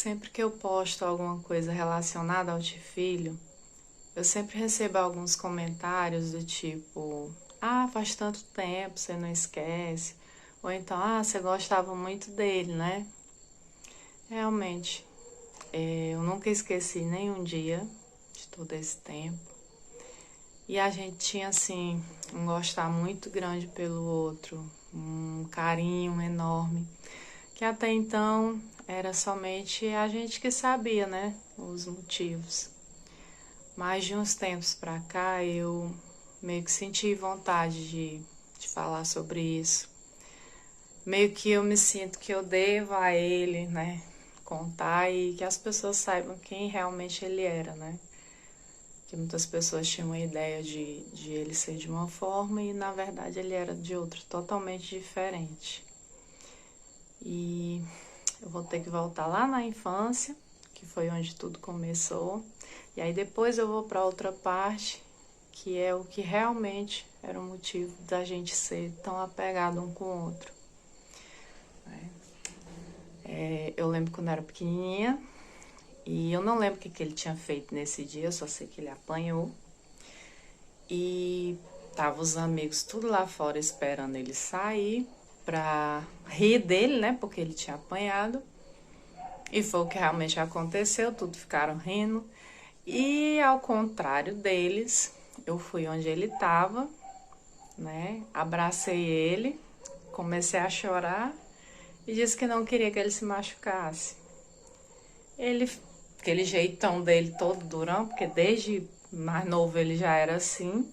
Sempre que eu posto alguma coisa relacionada ao Tifilho, eu sempre recebo alguns comentários do tipo: ah, faz tanto tempo, você não esquece. Ou então: ah, você gostava muito dele, né? Realmente, eu nunca esqueci nenhum dia de todo esse tempo. E a gente tinha, assim, um gostar muito grande pelo outro, um carinho enorme, que até então era somente a gente que sabia, né, os motivos. Mas de uns tempos pra cá eu meio que senti vontade de falar sobre isso. Meio que eu me sinto que eu devo a ele, né, contar e que as pessoas saibam quem realmente ele era, né. Que muitas pessoas tinham uma ideia de ele ser de uma forma e na verdade ele era de outra, totalmente diferente. E eu vou ter que voltar lá na infância, que foi onde tudo começou. E aí depois eu vou para outra parte, que é o que realmente era o motivo da gente ser tão apegado um com o outro. Eu lembro quando eu era pequenininha, e eu não lembro o que ele tinha feito nesse dia, eu só sei que ele apanhou. E tava os amigos tudo lá fora esperando ele sair pra rir dele, né? Porque ele tinha apanhado. E foi o que realmente aconteceu, tudo ficaram rindo. E ao contrário deles, eu fui onde ele estava, né? Abracei ele, comecei a chorar e disse que não queria que ele se machucasse. Ele, aquele jeitão dele todo durão, porque desde mais novo ele já era assim,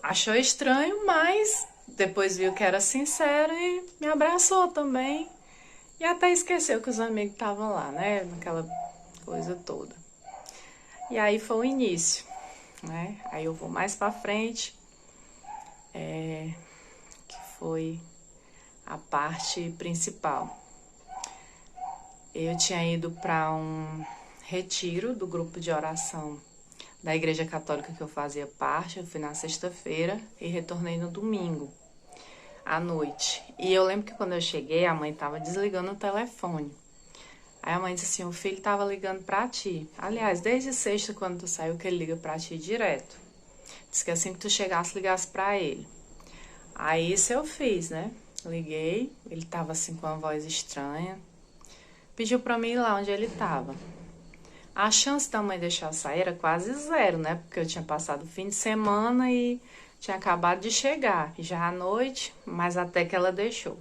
achou estranho, mas depois viu que era sincero e me abraçou também. E até esqueceu que os amigos estavam lá, né? Naquela coisa toda. E aí foi o início, né? Aí eu vou mais pra frente, que foi a parte principal. Eu tinha ido para um retiro do grupo de oração da Igreja Católica que eu fazia parte. Eu fui na sexta-feira e retornei no domingo à noite. E eu lembro que quando eu cheguei, a mãe estava desligando o telefone. Aí a mãe disse assim: o filho estava ligando pra ti. Aliás, desde sexta, quando tu saiu, que ele liga pra ti direto. Disse que assim que tu chegasse, ligasse pra ele. Aí isso eu fiz, né? Liguei, ele tava assim com uma voz estranha. Pediu pra mim ir lá onde ele tava. A chance da mãe deixar eu sair era quase zero, né? Porque eu tinha passado o fim de semana e tinha acabado de chegar, já à noite, mas até que ela deixou.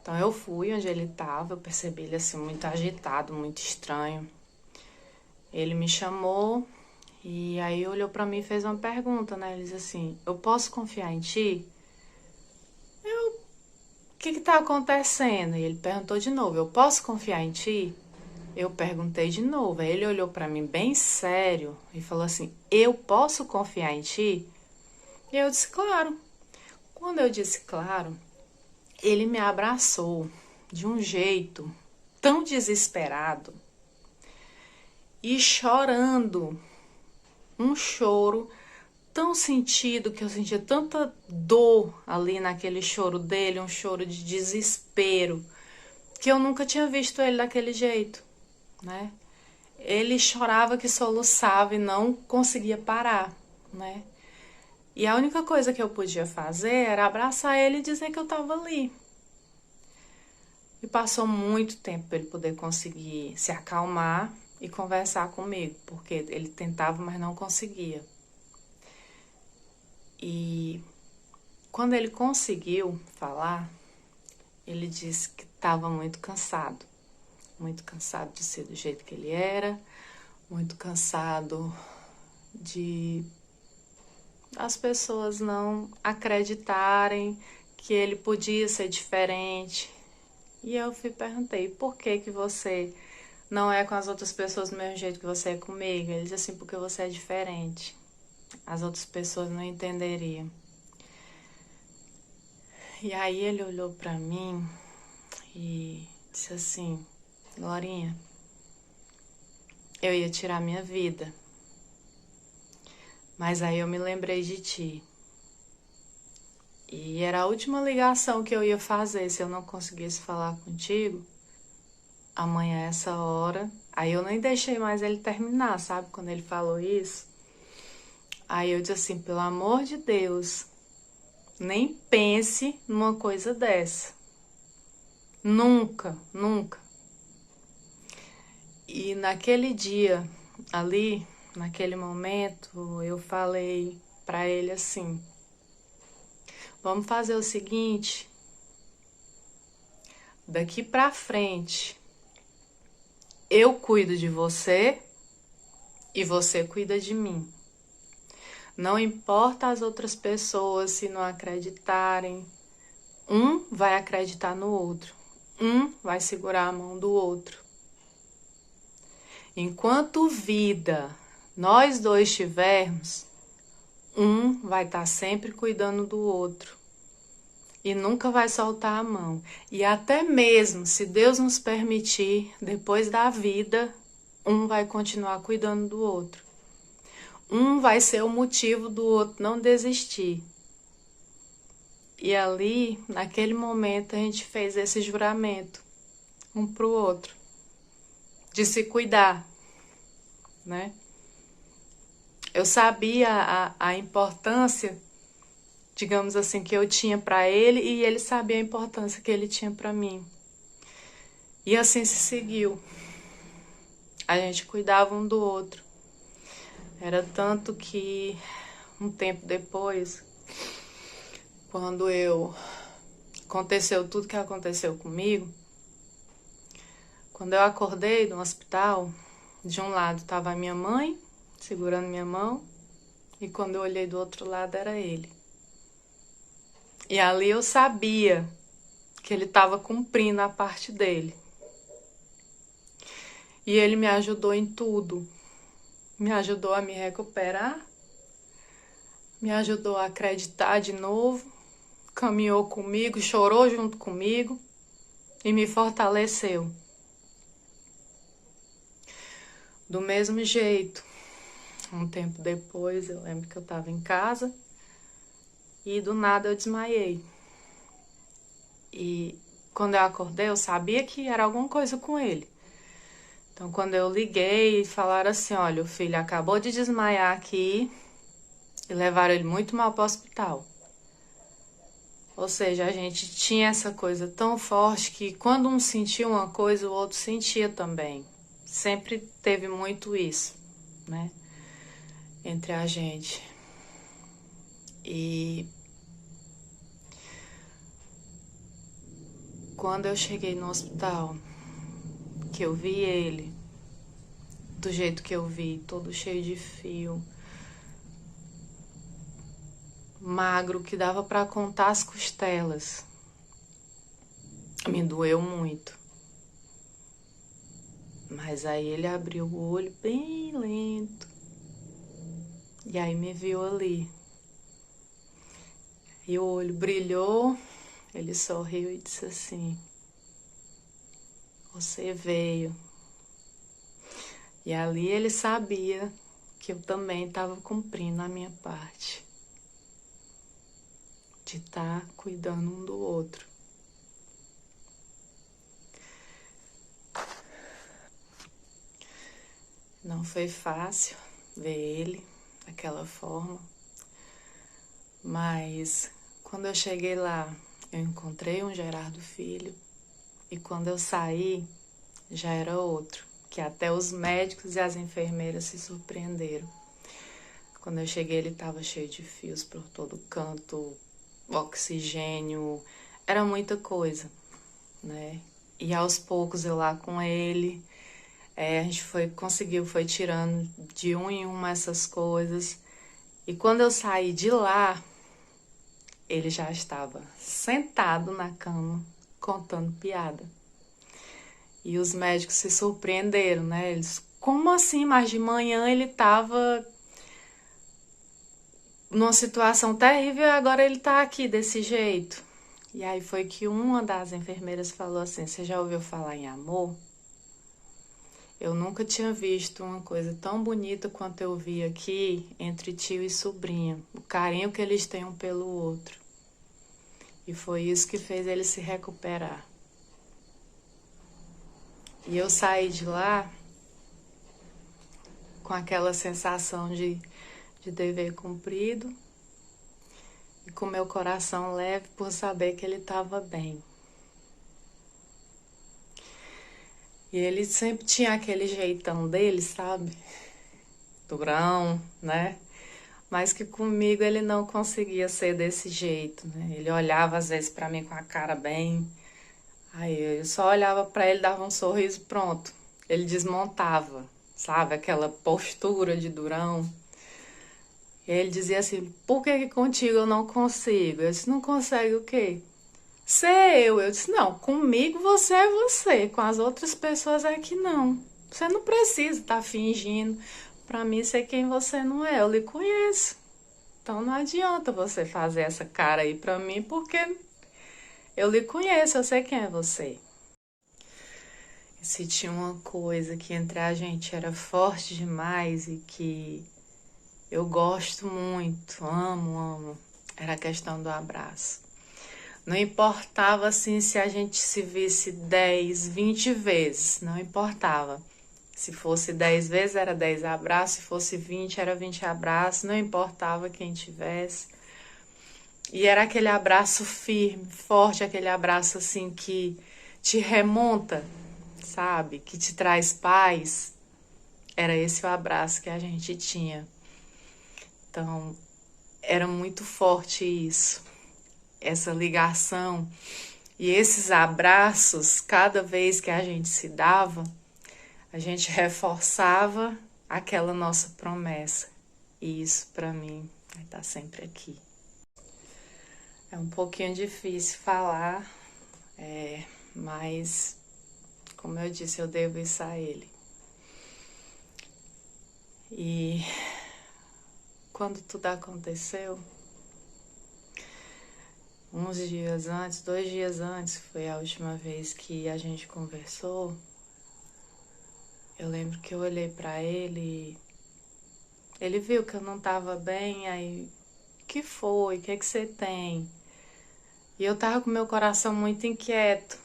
Então eu fui onde ele estava, eu percebi ele assim muito agitado, muito estranho. Ele me chamou e aí olhou para mim e fez uma pergunta, né? Ele disse assim: eu posso confiar em ti? O que tá acontecendo? E ele perguntou de novo: eu posso confiar em ti? Eu perguntei de novo. Aí ele olhou para mim bem sério e falou assim: eu posso confiar em ti? E eu disse: claro. Quando eu disse claro, ele me abraçou de um jeito tão desesperado e chorando, um choro tão sentido, que eu sentia tanta dor ali naquele choro dele, um choro de desespero, que eu nunca tinha visto ele daquele jeito, né? Ele chorava que soluçava e não conseguia parar, né? E a única coisa que eu podia fazer era abraçar ele e dizer que eu estava ali. E passou muito tempo para ele poder conseguir se acalmar e conversar comigo, porque ele tentava, mas não conseguia. E quando ele conseguiu falar, ele disse que estava muito cansado de ser do jeito que ele era, muito cansado de as pessoas não acreditarem que ele podia ser diferente. E eu perguntei: por que que você não é com as outras pessoas do mesmo jeito que você é comigo? Ele disse assim: porque você é diferente. As outras pessoas não entenderiam. E aí ele olhou pra mim e disse assim: Glorinha, eu ia tirar minha vida, mas aí eu me lembrei de ti. E era a última ligação que eu ia fazer se eu não conseguisse falar contigo. amanhã é essa hora. Aí eu nem deixei mais ele terminar, sabe? Quando ele falou isso. Aí eu disse assim, pelo amor de Deus, nem pense numa coisa dessa. Nunca, nunca. E naquele dia, ali, naquele momento, eu falei pra ele assim, vamos fazer o seguinte, daqui pra frente, eu cuido de você e você cuida de mim. Não importa as outras pessoas se não acreditarem, um vai acreditar no outro, um vai segurar a mão do outro. Enquanto vida nós dois tivermos, um vai estar sempre cuidando do outro e nunca vai soltar a mão. E até mesmo se Deus nos permitir, depois da vida, um vai continuar cuidando do outro. Um vai ser o motivo do outro não desistir. E ali, naquele momento, a gente fez esse juramento, um pro outro, de se cuidar, né? Eu sabia a importância, digamos assim, que eu tinha para ele e ele sabia a importância que ele tinha para mim. E assim se seguiu. A gente cuidava um do outro. Era tanto que um tempo depois, quando aconteceu tudo que aconteceu comigo, quando eu acordei no hospital, de um lado estava a minha mãe, segurando minha mão, e quando eu olhei do outro lado era ele. E ali eu sabia que ele estava cumprindo a parte dele. E ele me ajudou em tudo. Me ajudou a me recuperar, me ajudou a acreditar de novo, caminhou comigo, chorou junto comigo e me fortaleceu. Do mesmo jeito, um tempo depois, eu lembro que eu estava em casa e do nada eu desmaiei. E quando eu acordei, eu sabia que era alguma coisa com ele. Então, quando eu liguei, falaram assim, olha, o filho acabou de desmaiar aqui e levaram ele muito mal para o hospital. Ou seja, a gente tinha essa coisa tão forte que quando um sentia uma coisa, o outro sentia também. Sempre teve muito isso, né? Entre a gente. E quando eu cheguei no hospital, que eu vi ele, do jeito que eu vi, todo cheio de fio, magro, que dava para contar as costelas, me doeu muito. Mas aí ele abriu o olho bem lento e aí me viu ali. E o olho brilhou, ele sorriu e disse assim, você veio. E ali ele sabia que eu também estava cumprindo a minha parte. De estar cuidando um do outro. Não foi fácil ver ele daquela forma, mas quando eu cheguei lá, eu encontrei um Gerardo Filho e quando eu saí, já era outro, que até os médicos e as enfermeiras se surpreenderam. Quando eu cheguei, ele estava cheio de fios por todo canto, oxigênio, era muita coisa, né? E aos poucos eu lá com ele, a gente foi tirando de um em uma essas coisas. E quando eu saí de lá, ele já estava sentado na cama, contando piada. E os médicos se surpreenderam, né? Eles, como assim? Mas de manhã ele estava numa situação terrível e agora ele tá aqui desse jeito. E aí foi que uma das enfermeiras falou assim, você já ouviu falar em amor? Eu nunca tinha visto uma coisa tão bonita quanto eu vi aqui entre tio e sobrinha. O carinho que eles têm um pelo outro. E foi isso que fez ele se recuperar. E eu saí de lá com aquela sensação de dever cumprido e com meu coração leve por saber que ele estava bem. E ele sempre tinha aquele jeitão dele, sabe? Durão, né? Mas que comigo ele não conseguia ser desse jeito, né? Ele olhava às vezes pra mim com a cara bem. Aí eu só olhava pra ele, dava um sorriso, pronto. Ele desmontava, sabe? Aquela postura de durão. E ele dizia assim, por que contigo eu não consigo? Eu disse, não consegue o quê? Ser eu. Eu disse, não, comigo você é você, com as outras pessoas é que não. Você não precisa estar fingindo pra mim ser quem você não é, eu lhe conheço. Então não adianta você fazer essa cara aí pra mim, porque eu lhe conheço, eu sei quem é você. E se tinha uma coisa que entre a gente era forte demais e que eu gosto muito, amo, era a questão do abraço. Não importava assim se a gente se visse 10, 20 vezes, não importava. Se fosse 10 vezes era 10 abraços, se fosse 20 era 20 abraços, não importava quem tivesse. E era aquele abraço firme, forte, aquele abraço assim que te remonta, sabe? Que te traz paz. Era esse o abraço que a gente tinha. Então, era muito forte isso, essa ligação. E esses abraços, cada vez que a gente se dava, a gente reforçava aquela nossa promessa. E isso, para mim, vai estar sempre aqui. É um pouquinho difícil falar, mas, como eu disse, eu devo isso a ele. E quando tudo aconteceu, uns dias antes, 2 dias antes, foi a última vez que a gente conversou, eu lembro que eu olhei pra ele, ele viu que eu não tava bem, aí, o que foi? O que é que você tem? E eu tava com meu coração muito inquieto.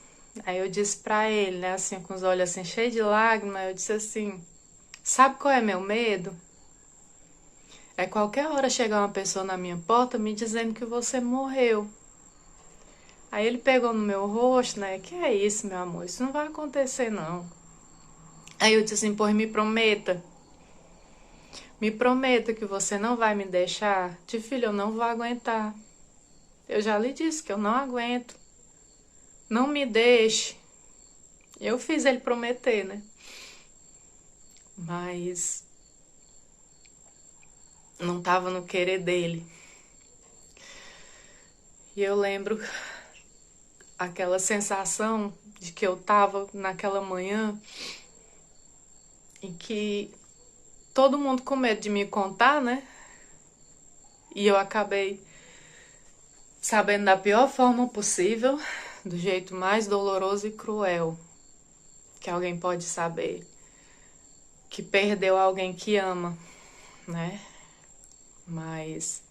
Aí eu disse pra ele, né, assim, com os olhos assim, cheios de lágrimas, eu disse assim, sabe qual é meu medo? É qualquer hora chegar uma pessoa na minha porta me dizendo que você morreu. Aí ele pegou no meu rosto, né, que é isso, meu amor, isso não vai acontecer não. Aí eu disse assim, pois me prometa que você não vai me deixar. De filho, eu não vou aguentar. Eu já lhe disse que eu não aguento. Não me deixe. Eu fiz ele prometer, né? Mas não tava no querer dele. E eu lembro aquela sensação de que eu tava naquela manhã em que todo mundo com medo de me contar, né? E eu acabei sabendo da pior forma possível, do jeito mais doloroso e cruel que alguém pode saber, que perdeu alguém que ama, né? Mas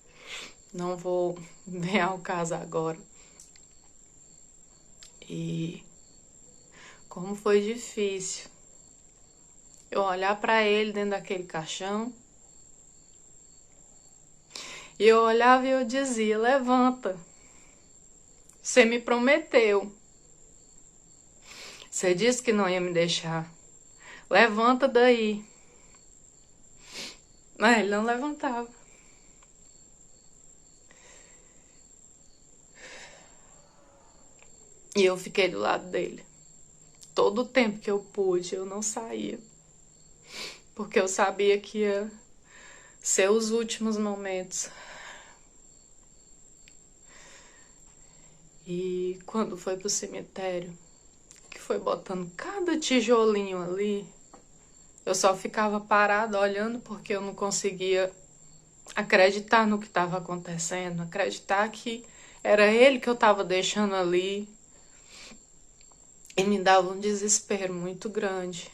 não vou bem ao caso agora. E como foi difícil eu olhar pra ele dentro daquele caixão. E eu olhava e eu dizia, levanta. Você me prometeu. Você disse que não ia me deixar. Levanta daí. Mas ele não levantava. E eu fiquei do lado dele. Todo o tempo que eu pude, eu não saía. Porque eu sabia que ia ser os últimos momentos. E quando foi pro cemitério, que foi botando cada tijolinho ali, eu só ficava parada olhando porque eu não conseguia acreditar no que estava acontecendo, acreditar que era ele que eu estava deixando ali. E me dava um desespero muito grande.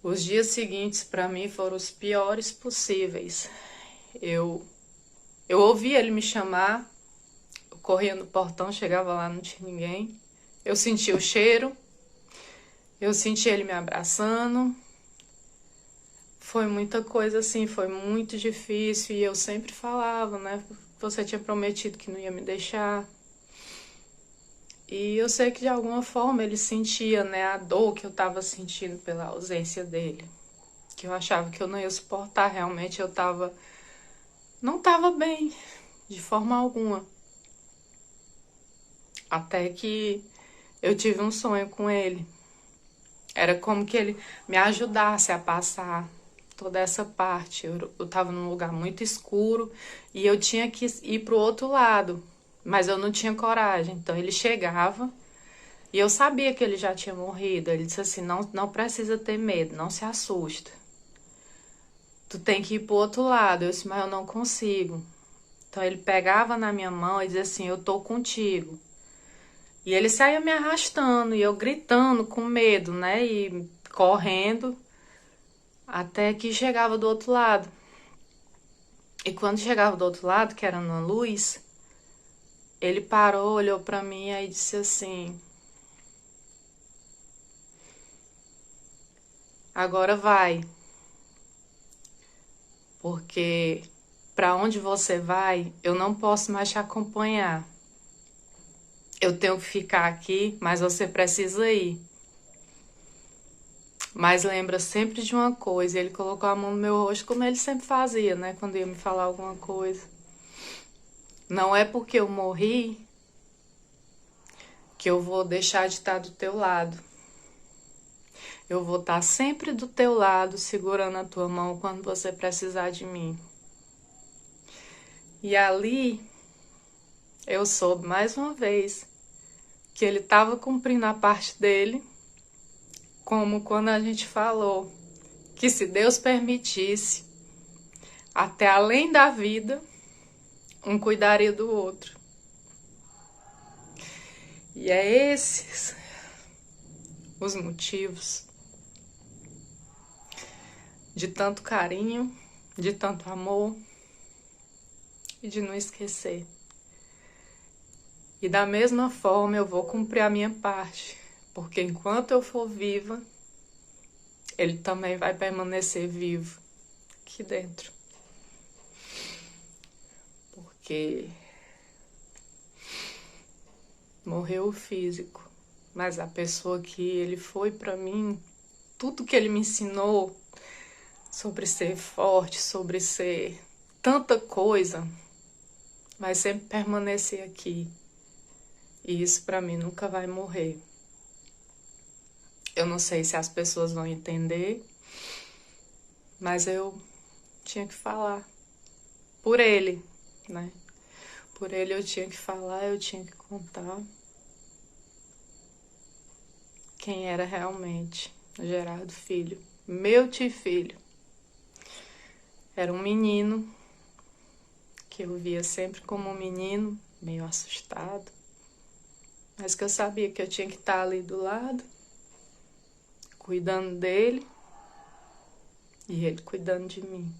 Os dias seguintes para mim foram os piores possíveis. Eu ouvia ele me chamar, eu corria no portão, chegava lá, não tinha ninguém. Eu sentia o cheiro, Eu senti ele me abraçando. Foi muita coisa assim, foi muito difícil. E eu sempre falava, né? Você tinha prometido que não ia me deixar. E eu sei que de alguma forma ele sentia, né, a dor que eu tava sentindo pela ausência dele. Que eu achava que eu não ia suportar. Realmente eu não tava bem, de forma alguma. Até que eu tive um sonho com ele. Era como que ele me ajudasse a passar toda essa parte. Eu tava num lugar muito escuro e eu tinha que ir pro outro lado, mas eu não tinha coragem. Então ele chegava e eu sabia que ele já tinha morrido. Ele disse assim: não, não precisa ter medo, não se assusta. Tu tem que ir pro outro lado. Eu disse: mas eu não consigo. Então ele pegava na minha mão e dizia assim: eu tô contigo. E ele saía me arrastando e eu gritando com medo, né? E correndo até que chegava do outro lado. E quando chegava do outro lado, que era na luz, ele parou, olhou pra mim e disse assim: agora vai, porque pra onde você vai, eu não posso mais te acompanhar. Eu tenho que ficar aqui, mas você precisa ir. Mas lembra sempre de uma coisa. Ele colocou a mão no meu rosto, como ele sempre fazia, né? Quando ia me falar alguma coisa. Não é porque eu morri que eu vou deixar de estar do teu lado. Eu vou estar sempre do teu lado, segurando a tua mão quando você precisar de mim. E ali eu soube mais uma vez que ele estava cumprindo a parte dele, como quando a gente falou que se Deus permitisse, até além da vida, um cuidaria do outro. E é esses os motivos de tanto carinho, de tanto amor e de não esquecer. E da mesma forma eu vou cumprir a minha parte, porque enquanto eu for viva, ele também vai permanecer vivo aqui dentro. Porque morreu o físico, mas a pessoa que ele foi pra mim, tudo que ele me ensinou sobre ser forte, sobre ser tanta coisa, vai sempre permanecer aqui. E isso pra mim nunca vai morrer. Eu não sei se as pessoas vão entender, mas eu tinha que falar. Por ele, né? Por ele eu tinha que falar, eu tinha que contar quem era realmente Gerardo Filho. Meu tio Filho. Era um menino que eu via sempre como um menino, meio assustado. Mas que eu sabia que eu tinha que estar ali do lado, cuidando dele e ele cuidando de mim.